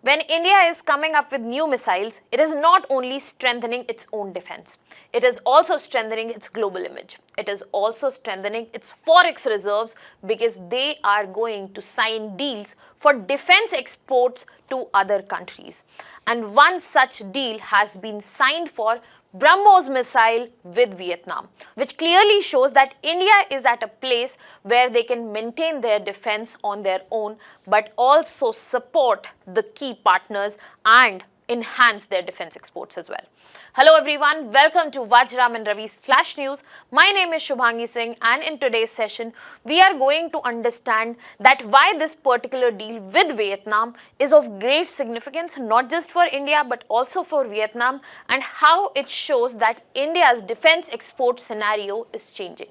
When India is coming up with new missiles, it is not only strengthening its own defense, it is also strengthening its global image. It is also strengthening its forex reserves because they are going to sign deals for defense exports to other countries. And one such deal has been signed for BrahMos Missile with Vietnam, which clearly shows that India is at a place where they can maintain their defense on their own, but also support the key partners and enhance their defense exports as well. Hello everyone, welcome to Vajiram and Ravi's Flash News. My name is Shubhangi Singh, and in today's session, we are going to understand that why this particular deal with Vietnam is of great significance, not just for India but also for Vietnam, and how it shows that India's defense export scenario is changing.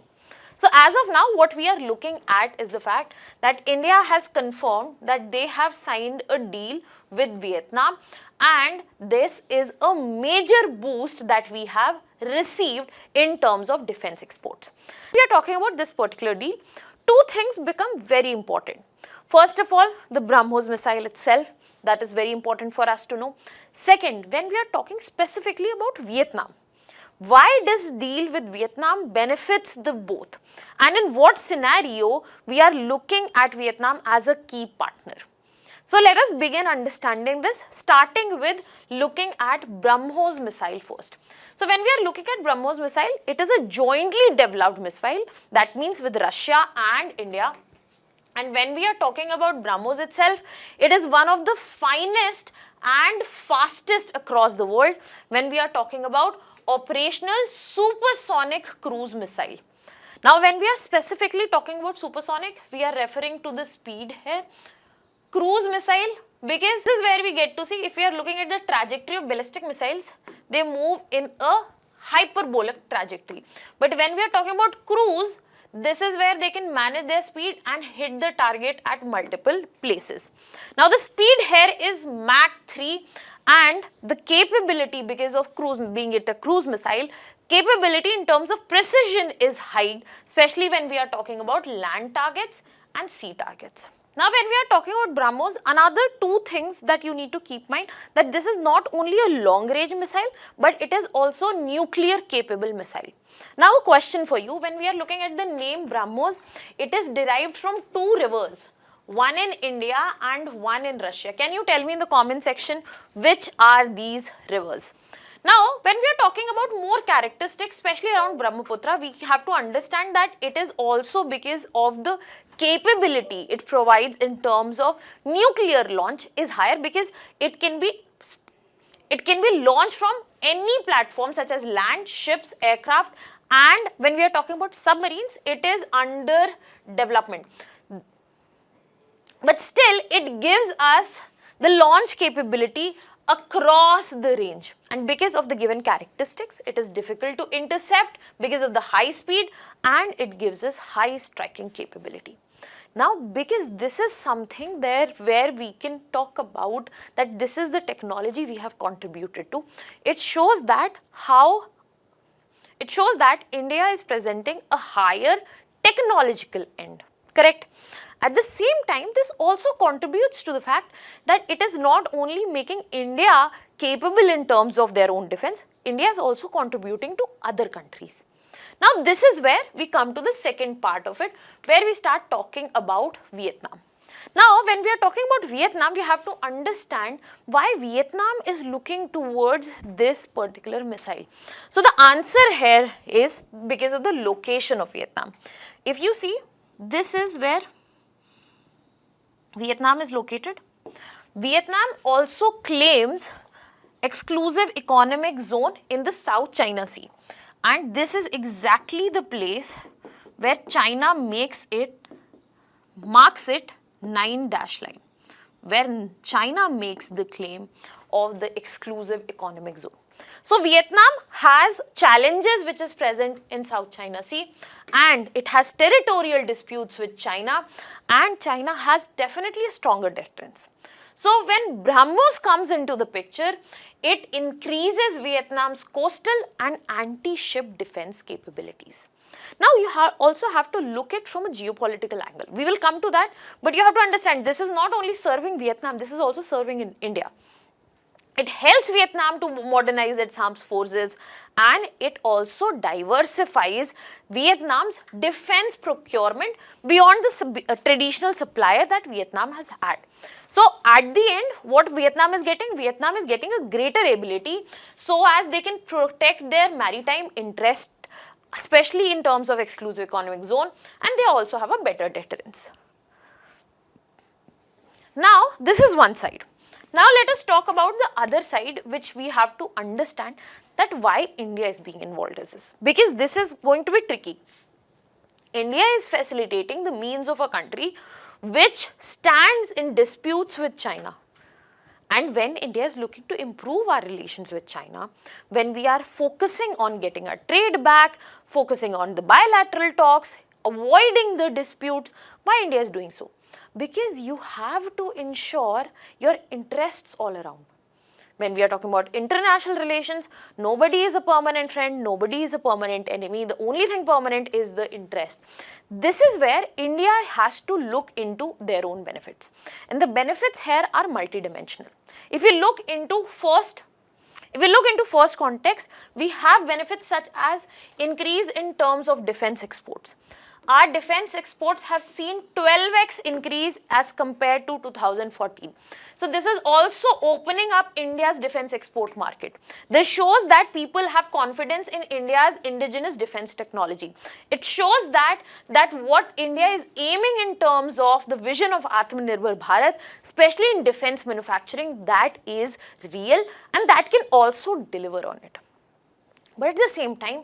So as of now, what we are looking at is the fact that India has confirmed that they have signed a deal with Vietnam, and this is a major boost that we have received in terms of defense exports. We are talking about this particular deal. Two things become very important. First of all, the BrahMos missile itself, that is very important for us to know. Second, when we are talking specifically about Vietnam, why this deal with Vietnam benefits the both, and in what scenario we are looking at Vietnam as a key partner. So let us begin understanding this, starting with looking at BrahMos missile first. So when we are looking at BrahMos missile, it is a jointly developed missile, that means with Russia and India. And when we are talking about BrahMos itself, it is one of the finest and fastest across the world when we are talking about operational supersonic cruise missile. Now when we are specifically talking about supersonic, we are referring to the speed here. Cruise missile, because this is where we get to see, if we are looking at the trajectory of ballistic missiles, they move in a hyperbolic trajectory. But when we are talking about cruise, this is where they can manage their speed and hit the target at multiple places. Now the speed here is Mach 3, and the capability, because of cruise being it a cruise missile, capability in terms of precision is high, especially when we are talking about land targets and sea targets. Now when we are talking about BrahMos, another two things that you need to keep in mind, that this is not only a long range missile but it is also nuclear capable missile. Now a question for you, when we are looking at the name BrahMos, it is derived from two rivers, one in India and one in Russia. Can you tell me in the comment section which are these rivers? Now, when we are talking about more characteristics, especially around Brahmaputra, we have to understand that it is also because of the capability it provides in terms of nuclear launch is higher, because it can be launched from any platform such as land, ships, aircraft, and when we are talking about submarines, it is under development. But still, it gives us the launch capability across the range, and because of the given characteristics, it is difficult to intercept because of the high speed, and it gives us high striking capability. Now, because this is something there where we can talk about that this is the technology we have contributed to, it shows that India is presenting a higher technological end, correct? At the same time, this also contributes to the fact that it is not only making India capable in terms of their own defense, India is also contributing to other countries. Now, this is where we come to the second part of it, where we start talking about Vietnam. Now, when we are talking about Vietnam, we have to understand why Vietnam is looking towards this particular missile. So, the answer here is because of the location of Vietnam. If you see, this is where Vietnam is located. Vietnam also claims exclusive economic zone in the South China Sea, and this is exactly the place where China marks it 9-dash line, where China makes the claim of the exclusive economic zone. So Vietnam has challenges which is present in South China Sea, and it has territorial disputes with China, and China has definitely a stronger deterrence. So when BrahMos comes into the picture, it increases Vietnam's coastal and anti-ship defense capabilities. Now you also have to look at from a geopolitical angle. We will come to that, but you have to understand this is not only serving Vietnam, this is also serving in India. It helps Vietnam to modernize its armed forces, and it also diversifies Vietnam's defense procurement beyond the traditional supplier that Vietnam has had. So at the end, what Vietnam is getting a greater ability so as they can protect their maritime interest, especially in terms of exclusive economic zone, and they also have a better deterrence. Now this is one side. Now let us talk about the other side, which we have to understand that why India is being involved in this, because this is going to be tricky. India is facilitating the means of a country which stands in disputes with China. And when India is looking to improve our relations with China, when we are focusing on getting our trade back, focusing on the bilateral talks, avoiding the disputes, why India is doing so? Because you have to ensure your interests all around. When we are talking about international relations, nobody is a permanent friend, nobody is a permanent enemy. The only thing permanent is the interest. This is where India has to look into their own benefits. And the benefits here are multidimensional. If you look into first context, we have benefits such as increase in terms of defense exports. Our defense exports have seen 12x increase as compared to 2014. So this is also opening up India's defense export market. This shows that people have confidence in India's indigenous defense technology. It shows that what India is aiming in terms of the vision of Atmanirbhar Bharat, especially in defense manufacturing, that is real and that can also deliver on it. But at the same time,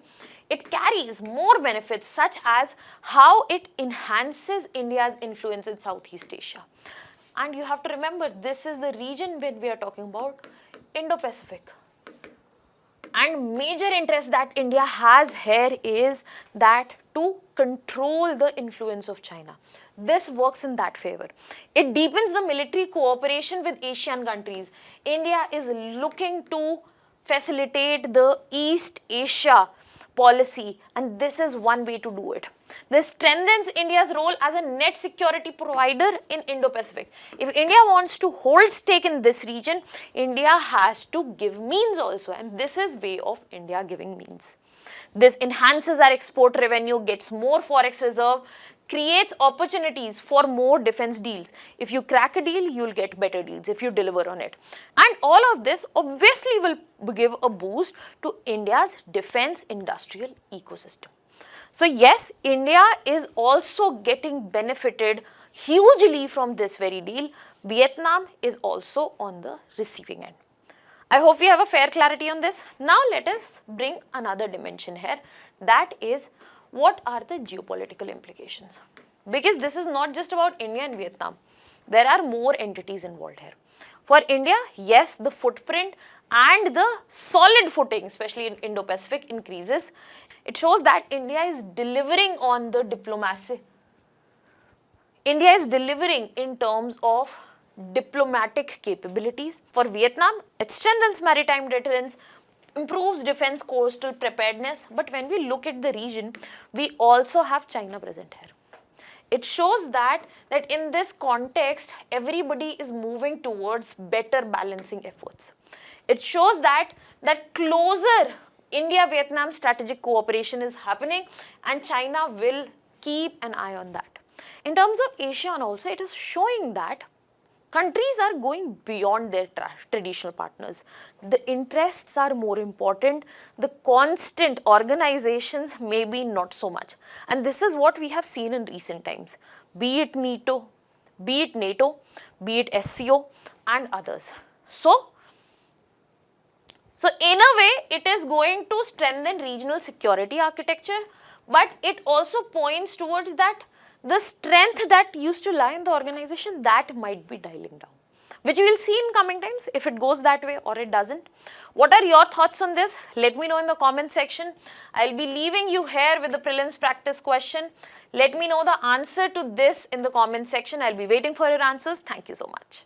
it carries more benefits such as how it enhances India's influence in Southeast Asia. And you have to remember, this is the region when we are talking about Indo-Pacific. And major interest that India has here is that to control the influence of China. This works in that favor. It deepens the military cooperation with Asian countries. India is looking to facilitate the East Asia policy, and this is one way to do it. This strengthens India's role as a net security provider in Indo-Pacific. If India wants to hold stake in this region, India has to give means also, and this is way of India giving means. This enhances our export revenue, gets more forex reserve, creates opportunities for more defense deals. If you crack a deal, you will get better deals if you deliver on it. And all of this obviously will give a boost to India's defense industrial ecosystem. So yes, India is also getting benefited hugely from this very deal. Vietnam is also on the receiving end. I hope we have a fair clarity on this. Now let us bring another dimension here, that is, what are the geopolitical implications? Because this is not just about India and Vietnam. There are more entities involved here. For India, yes, the footprint and the solid footing, especially in Indo-Pacific, increases. It shows that India is delivering on the diplomacy. India is delivering in terms of diplomatic capabilities. For Vietnam, it strengthens maritime deterrence, improves defense coastal preparedness, but when we look at the region, we also have China present here. It shows that in this context, everybody is moving towards better balancing efforts. It shows that closer India-Vietnam strategic cooperation is happening and China will keep an eye on that. In terms of ASEAN also, it is showing that countries are going beyond their traditional partners. The interests are more important. The constant organizations maybe not so much. And this is what we have seen in recent times, be it NATO, be it SCO and others. So in a way, it is going to strengthen regional security architecture, but it also points towards that the strength that used to lie in the organization, that might be dialing down, which we will see in coming times if it goes that way or it doesn't. What are your thoughts on this? Let me know in the comment section. I'll be leaving you here with the prelims practice question. Let me know the answer to this in the comment section. I'll be waiting for your answers. Thank you so much.